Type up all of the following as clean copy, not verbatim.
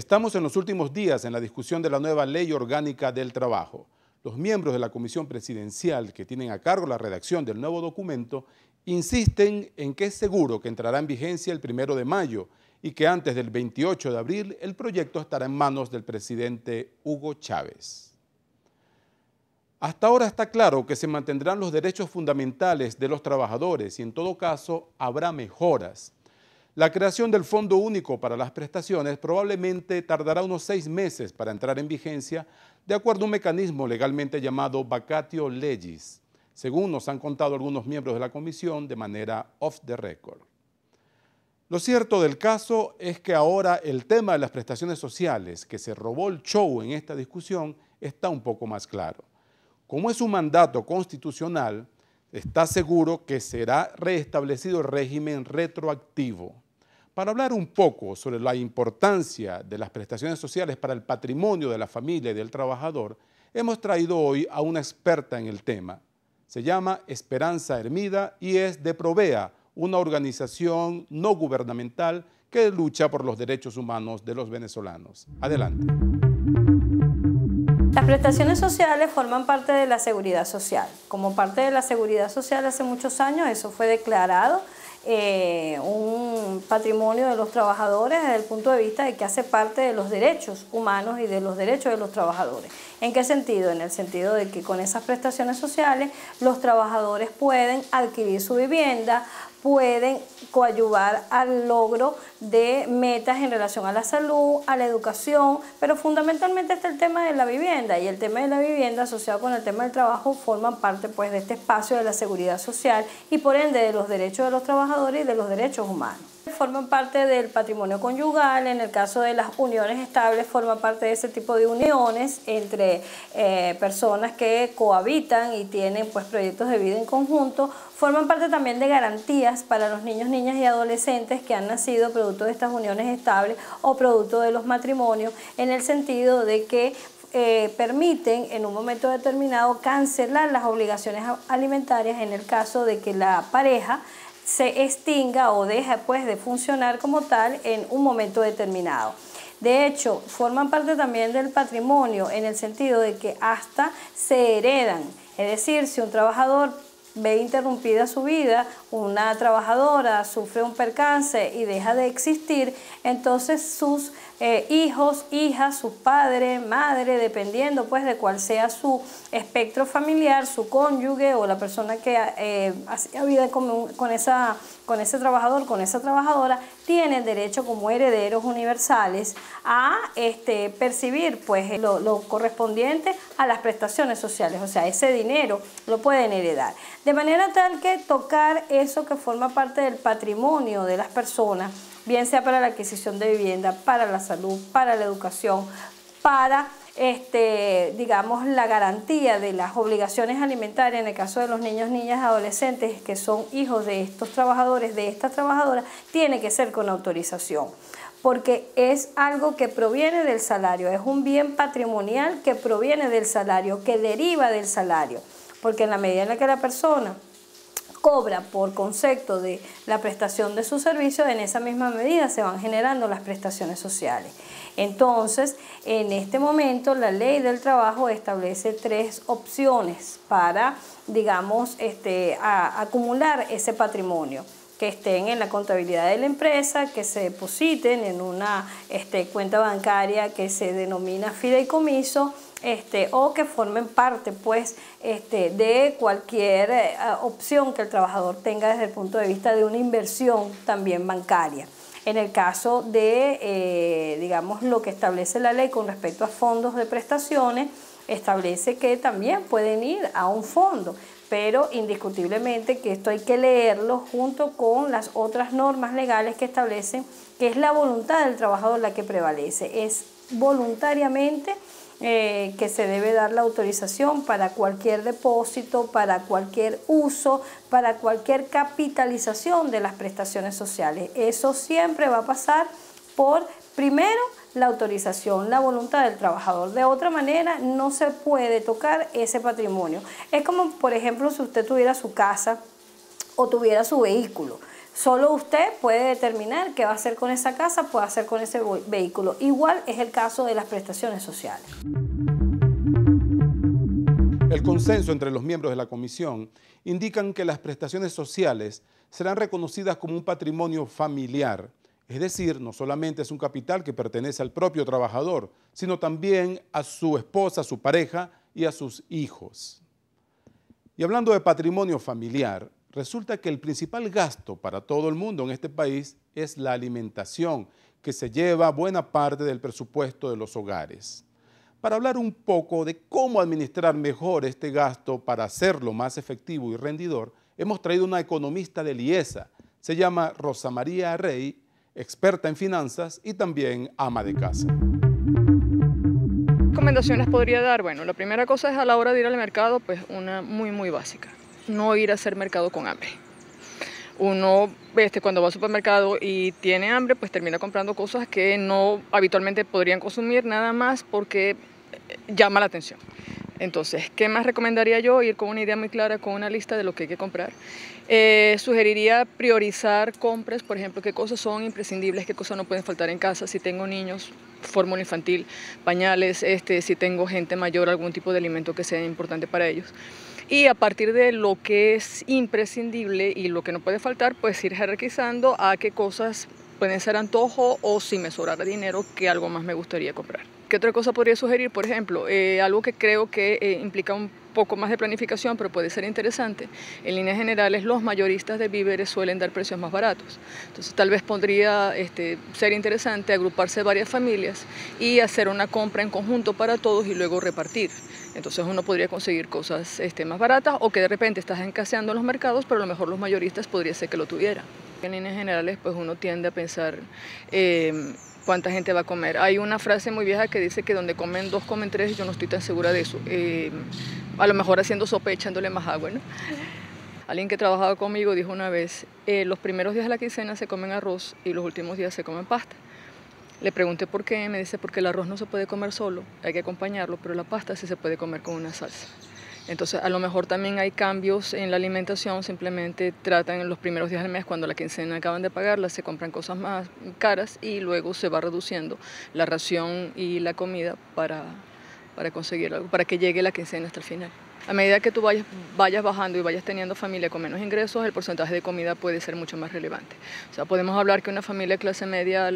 Estamos en los últimos días en la discusión de la nueva Ley Orgánica del Trabajo. Los miembros de la Comisión Presidencial que tienen a cargo la redacción del nuevo documento insisten en que es seguro que entrará en vigencia el 1 de mayo y que antes del 28 de abril el proyecto estará en manos del presidente Hugo Chávez. Hasta ahora está claro que se mantendrán los derechos fundamentales de los trabajadores y en todo caso habrá mejoras. La creación del Fondo Único para las Prestaciones probablemente tardará unos 6 meses para entrar en vigencia, de acuerdo a un mecanismo legalmente llamado vacatio legis, según nos han contado algunos miembros de la comisión de manera off the record. Lo cierto del caso es que ahora el tema de las prestaciones sociales, que se robó el show en esta discusión, está un poco más claro. Como es un mandato constitucional, está seguro que será reestablecido el régimen retroactivo. Para hablar un poco sobre la importancia de las prestaciones sociales para el patrimonio de la familia y del trabajador, hemos traído hoy a una experta en el tema. Se llama Esperanza Hermida y es de Provea, una organización no gubernamental que lucha por los derechos humanos de los venezolanos. Adelante. Las prestaciones sociales forman parte de la seguridad social. Como parte de la seguridad social hace muchos años eso fue declarado un patrimonio de los trabajadores desde el punto de vista de que hace parte de los derechos humanos y de los derechos de los trabajadores. ¿En qué sentido? En el sentido de que con esas prestaciones sociales los trabajadores pueden adquirir su vivienda, pueden coadyuvar al logro de metas en relación a la salud, a la educación, pero fundamentalmente está el tema de la vivienda, y el tema de la vivienda asociado con el tema del trabajo forman parte pues de este espacio de la seguridad social y por ende de los derechos de los trabajadores y de los derechos humanos. Forman parte del patrimonio conyugal, en el caso de las uniones estables forman parte de ese tipo de uniones entre personas que cohabitan y tienen pues proyectos de vida en conjunto. Forman parte también de garantías para los niños, niñas y adolescentes que han nacido producto de estas uniones estables o producto de los matrimonios, en el sentido de que permiten en un momento determinado cancelar las obligaciones alimentarias en el caso de que la pareja se extinga o deja pues de funcionar como tal en un momento determinado. De hecho, forman parte también del patrimonio en el sentido de que hasta se heredan, es decir, si un trabajador ve interrumpida su vida, una trabajadora sufre un percance y deja de existir, entonces sus hijos, hijas, su padre, madre, dependiendo pues de cuál sea su espectro familiar, su cónyuge o la persona que hacía vida con ese trabajador, con esa trabajadora, tienen derecho como herederos universales a percibir pues lo correspondiente a las prestaciones sociales, o sea, ese dinero lo pueden heredar. De manera tal que tocar eso que forma parte del patrimonio de las personas, bien sea para la adquisición de vivienda, para la salud, para la educación, para digamos, la garantía de las obligaciones alimentarias en el caso de los niños, niñas, adolescentes que son hijos de estos trabajadores, de estas trabajadoras, tiene que ser con autorización, porque es algo que proviene del salario, es un bien patrimonial que proviene del salario, que deriva del salario, porque en la medida en la que la persona cobra por concepto de la prestación de sus servicios, en esa misma medida se van generando las prestaciones sociales. Entonces, en este momento la ley del trabajo establece 3 opciones para, digamos, acumular ese patrimonio, que estén en la contabilidad de la empresa, que se depositen en una cuenta bancaria que se denomina fideicomiso, o que formen parte pues, de cualquier opción que el trabajador tenga desde el punto de vista de una inversión también bancaria. En el caso de, digamos, lo que establece la ley con respecto a fondos de prestaciones, establece que también pueden ir a un fondo, pero indiscutiblemente que esto hay que leerlo junto con las otras normas legales que establecen que es la voluntad del trabajador la que prevalece, es voluntariamente que se debe dar la autorización para cualquier depósito, para cualquier uso, para cualquier capitalización de las prestaciones sociales. Eso siempre va a pasar por, primero, la autorización, la voluntad del trabajador. De otra manera, no se puede tocar ese patrimonio. Es como, por ejemplo, si usted tuviera su casa o tuviera su vehículo. Solo usted puede determinar qué va a hacer con esa casa, puede hacer con ese vehículo. Igual es el caso de las prestaciones sociales. El consenso entre los miembros de la comisión indican que las prestaciones sociales serán reconocidas como un patrimonio familiar, es decir, no solamente es un capital que pertenece al propio trabajador, sino también a su esposa, a su pareja y a sus hijos. Y hablando de patrimonio familiar, resulta que el principal gasto para todo el mundo en este país es la alimentación, que se lleva buena parte del presupuesto de los hogares. Para hablar un poco de cómo administrar mejor este gasto para hacerlo más efectivo y rendidor, hemos traído una economista de Liesa. Se llama Rosa María Rey, experta en finanzas y también ama de casa. ¿Qué recomendaciones podría dar? Bueno, la primera cosa es a la hora de ir al mercado, pues una muy básica. No ir a hacer mercado con hambre. Uno cuando va al supermercado y tiene hambre, pues termina comprando cosas que no habitualmente podrían consumir, nada más porque llama la atención. Entonces, ¿qué más recomendaría yo? Ir con una idea muy clara, con una lista de lo que hay que comprar. Sugeriría priorizar compras, por ejemplo, qué cosas son imprescindibles, qué cosas no pueden faltar en casa. Si tengo niños, fórmula infantil, pañales, si tengo gente mayor, algún tipo de alimento que sea importante para ellos. Y a partir de lo que es imprescindible y lo que no puede faltar, pues ir jerarquizando a qué cosas pueden ser antojo o si me sobrara dinero, qué algo más me gustaría comprar. ¿Qué otra cosa podría sugerir? Por ejemplo, algo que creo que implica un poco más de planificación, pero puede ser interesante. En líneas generales, los mayoristas de víveres suelen dar precios más baratos. Entonces, tal vez podría ser interesante agruparse varias familias y hacer una compra en conjunto para todos y luego repartir. Entonces, uno podría conseguir cosas más baratas o que de repente estás escaseando en los mercados, pero a lo mejor los mayoristas podría ser que lo tuvieran. En líneas generales, pues uno tiende a pensar cuánta gente va a comer. Hay una frase muy vieja que dice que donde comen dos, comen tres, yo no estoy tan segura de eso. A lo mejor haciendo sopa y echándole más agua, ¿no? Alguien que trabajaba conmigo dijo una vez, los primeros días de la quincena se comen arroz y los últimos días se comen pasta. Le pregunté por qué, me dice porque el arroz no se puede comer solo, hay que acompañarlo, pero la pasta sí se puede comer con una salsa. Entonces, a lo mejor también hay cambios en la alimentación, simplemente tratan en los primeros días del mes, cuando la quincena acaban de pagarla, se compran cosas más caras y luego se va reduciendo la ración y la comida para conseguir algo, para que llegue la quincena hasta el final. A medida que tú vayas bajando y vayas teniendo familia con menos ingresos, el porcentaje de comida puede ser mucho más relevante. O sea, podemos hablar que una familia de clase media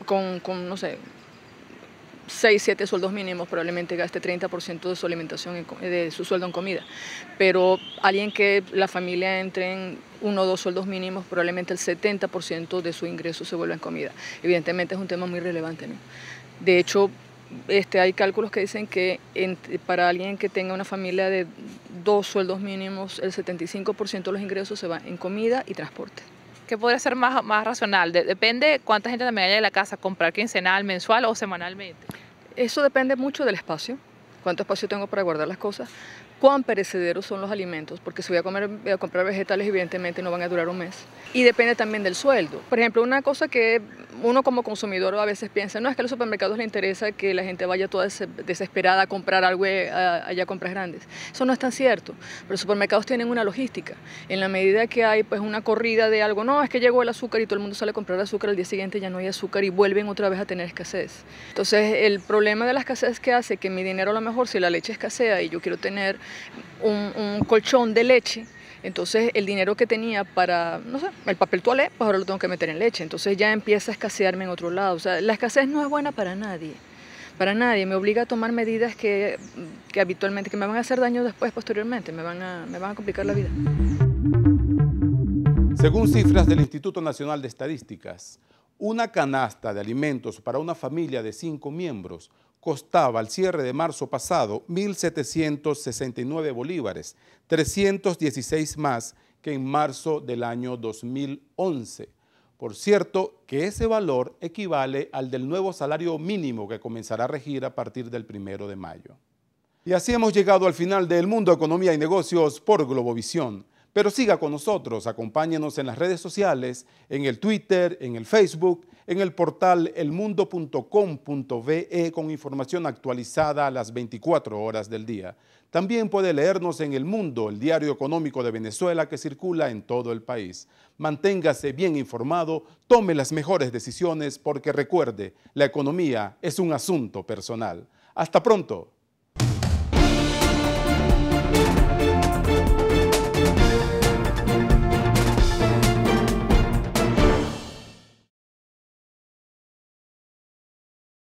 con no sé, 6, 7 sueldos mínimos probablemente gaste 30% de su alimentación, de su sueldo en comida. Pero alguien que la familia entre en 1 o 2 sueldos mínimos, probablemente el 70% de su ingreso se vuelva en comida. Evidentemente es un tema muy relevante, ¿no? De hecho, hay cálculos que dicen que para alguien que tenga una familia de 2 sueldos mínimos, el 75% de los ingresos se va en comida y transporte. ¿Qué podría ser más racional? Depende cuánta gente también haya en la casa, comprar quincenal, mensual o semanalmente. Eso depende mucho del espacio, cuánto espacio tengo para guardar las cosas, cuán perecederos son los alimentos, porque si voy a comprar vegetales, evidentemente no van a durar un mes. Y depende también del sueldo. Por ejemplo, una cosa que uno como consumidor a veces piensa, no, es que a los supermercados les interesa que la gente vaya toda desesperada a comprar algo allá a compras grandes. Eso no es tan cierto, pero los supermercados tienen una logística. En la medida que hay pues una corrida de algo, no, es que llegó el azúcar y todo el mundo sale a comprar azúcar, al día siguiente ya no hay azúcar y vuelven otra vez a tener escasez. Entonces, el problema de la escasez que hace que mi dinero a lo mejor, si la leche escasea y yo quiero tener un colchón de leche, entonces el dinero que tenía para, no sé, el papel toalé, pues ahora lo tengo que meter en leche, entonces ya empieza a escasearme en otro lado. O sea, la escasez no es buena para nadie, me obliga a tomar medidas que habitualmente, que me van a hacer daño después, posteriormente, me van a complicar la vida. Según cifras del Instituto Nacional de Estadísticas, una canasta de alimentos para una familia de 5 miembros costaba al cierre de marzo pasado 1.769 bolívares, 316 más que en marzo del año 2011. Por cierto, que ese valor equivale al del nuevo salario mínimo que comenzará a regir a partir del 1 de mayo. Y así hemos llegado al final de El Mundo, Economía y Negocios por Globovisión. Pero siga con nosotros, acompáñenos en las redes sociales, en el Twitter, en el Facebook, en el portal elmundo.com.be con información actualizada a las 24 horas del día. También puede leernos en El Mundo, el diario económico de Venezuela que circula en todo el país. Manténgase bien informado, tome las mejores decisiones porque recuerde, la economía es un asunto personal. Hasta pronto.